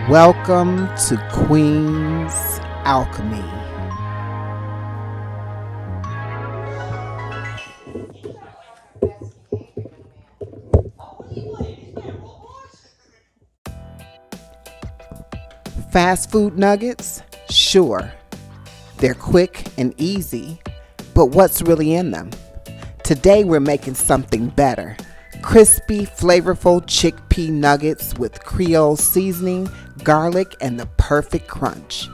Welcome to Queen's Alchemy. Fast food nuggets? Sure. They're quick and easy, but what's really in them? Today we're making something better. Crispy, flavorful chickpea nuggets with Creole seasoning, garlic, and the perfect crunch.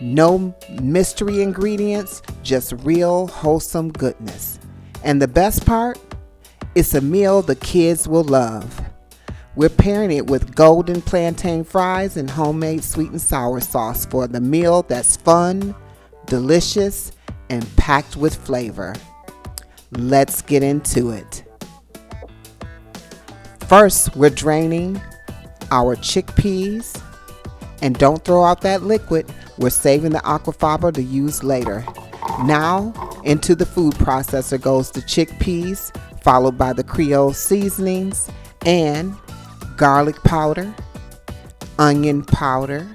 No mystery ingredients, just real wholesome goodness. And the best part? It's a meal the kids will love. We're pairing it with golden plantain fries and homemade sweet and sour sauce for the meal that's fun, delicious, and packed with flavor. Let's get into it. First, we're draining our chickpeas. And don't throw out that liquid. We're saving the aquafaba to use later. Now, into the food processor goes the chickpeas, followed by the Creole seasonings and garlic powder, onion powder.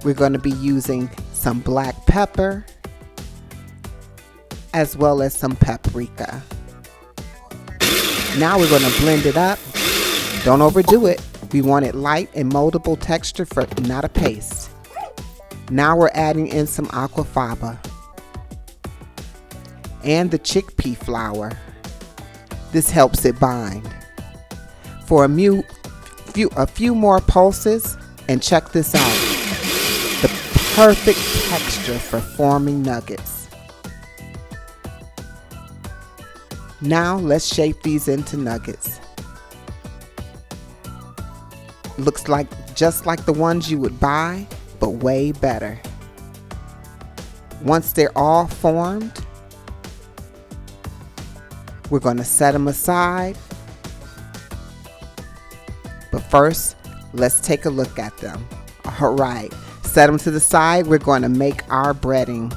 We're going to be using some black pepper, as well as some paprika. Now we're going to blend it up. Don't overdo it. We want it light and moldable texture, for not a paste. Now we're adding in some aquafaba and the chickpea flour. This helps it bind. For a few more pulses, and check this out. The perfect texture for forming nuggets. Now let's shape these into nuggets. Looks like just like the ones you would buy, but way better. Once they're all formed, we're going to set them aside. But first, let's take a look at them. All right, set them to the side. We're going to make our breading.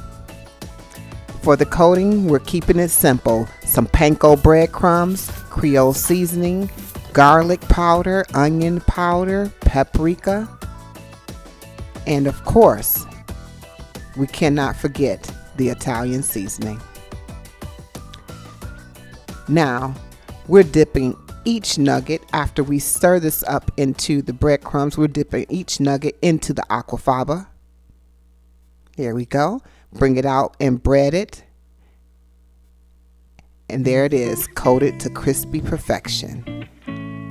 For the coating, we're keeping it simple. Some panko breadcrumbs, Creole seasoning, garlic powder, onion powder, paprika, and of course, we cannot forget the Italian seasoning. Now, we're dipping each nugget after we stir this up into the breadcrumbs. We're dipping each nugget into the aquafaba. There we go. Bring it out and bread it. And there it is, coated to crispy perfection.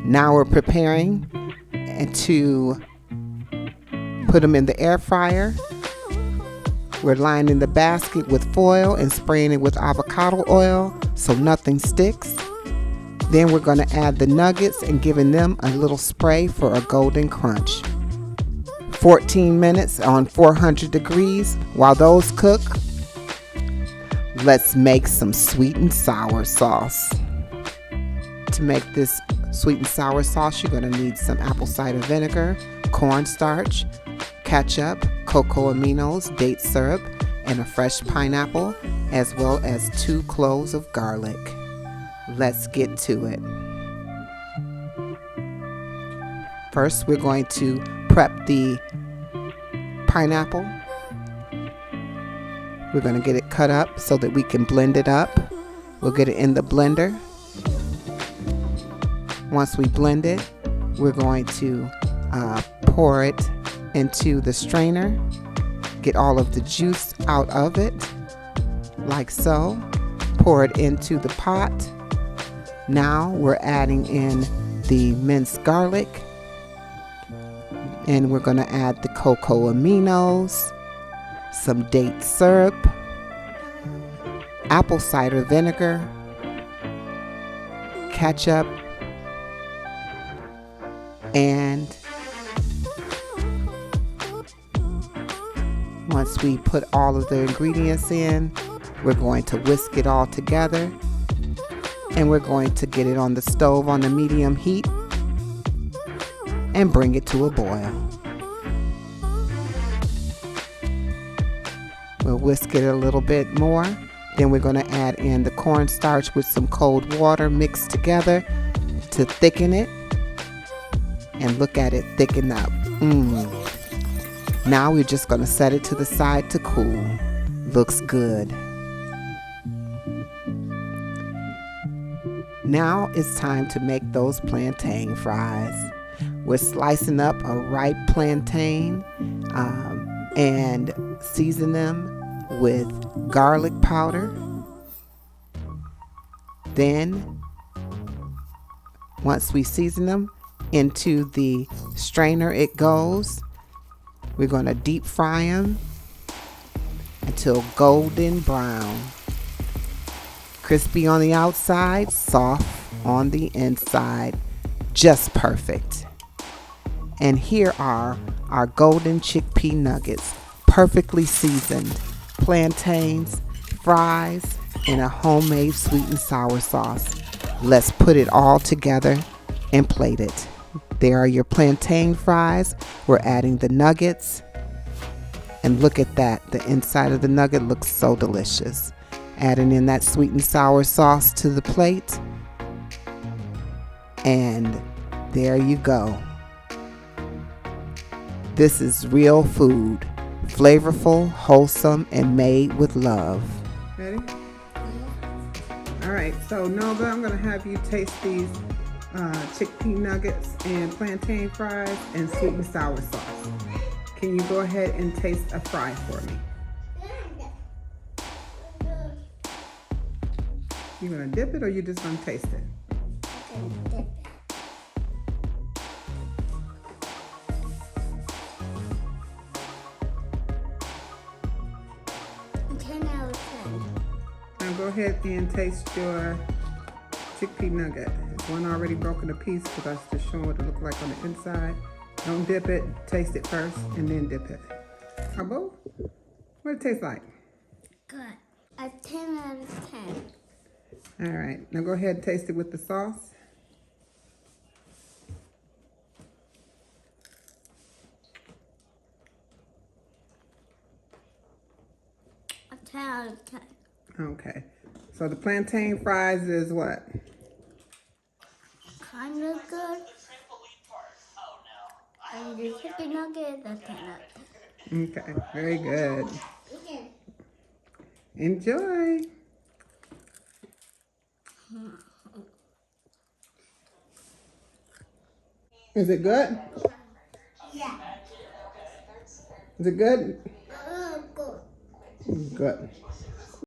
Now we're preparing to put them in the air fryer. We're lining the basket with foil and spraying it with avocado oil so nothing sticks. Then we're going to add the nuggets and giving them a little spray for a golden crunch. 14 minutes on 400 degrees. While those cook, let's make some sweet and sour sauce. To make this sweet and sour sauce, you're going to need some apple cider vinegar, cornstarch, ketchup, cocoa aminos, date syrup, and a fresh pineapple, as well as 2 cloves of garlic. Let's get to it. First, we're going to prep the pineapple. We're going to get it cut up so that we can blend it up. We'll get it in the blender. Once we blend it, we're going to pour it into the strainer. Get all of the juice out of it, like so. Pour it into the pot. Now we're adding in the minced garlic. And we're going to add the cocoa aminos, some date syrup, apple cider vinegar, ketchup, and once we put all of the ingredients in, we're going to whisk it all together, and we're going to get it on the stove on the medium heat and bring it to a boil. We'll whisk it a little bit more. Then we're going to add in the cornstarch with some cold water mixed together to thicken it. And look at it thicken up. Now we're just going to set it to the side to cool. Looks good. Now it's time to make those plantain fries. We're slicing up a ripe plantain and season them with garlic powder. Then, once we season them, into the strainer it goes. We're going to deep fry them until golden brown. Crispy on the outside, soft on the inside. Just perfect. And here are our golden chickpea nuggets, perfectly seasoned, plantains, fries, and a homemade sweet and sour sauce. Let's put it all together and plate it. There are your plantain fries. We're adding the nuggets. And look at that. The inside of the nugget looks so delicious. Adding in that sweet and sour sauce to the plate. And there you go. This is real food. Flavorful, wholesome, and made with love. Ready? All right, so Nova, I'm going to have you taste these chickpea nuggets and plantain fries and sweet and sour sauce. Can you go ahead and taste a fry for me? You gonna dip it or you just gonna taste it? I'm gonna dip it. A 10 out of 10. Now go ahead and taste your chickpea nugget. Is one already broken a piece because I was just showing what it looked like on the inside. Don't dip it, taste it first and then dip it. Abo? What it taste like? Good. A 10 out of 10. All right, now go ahead and taste it with the sauce. A 10 out of 10. Okay, so the plantain fries is what? Kind of good. And the chicken nugget, a 10 out of 10. Okay, very good. Enjoy. Is it good? Yeah. Is it good? Good. Good.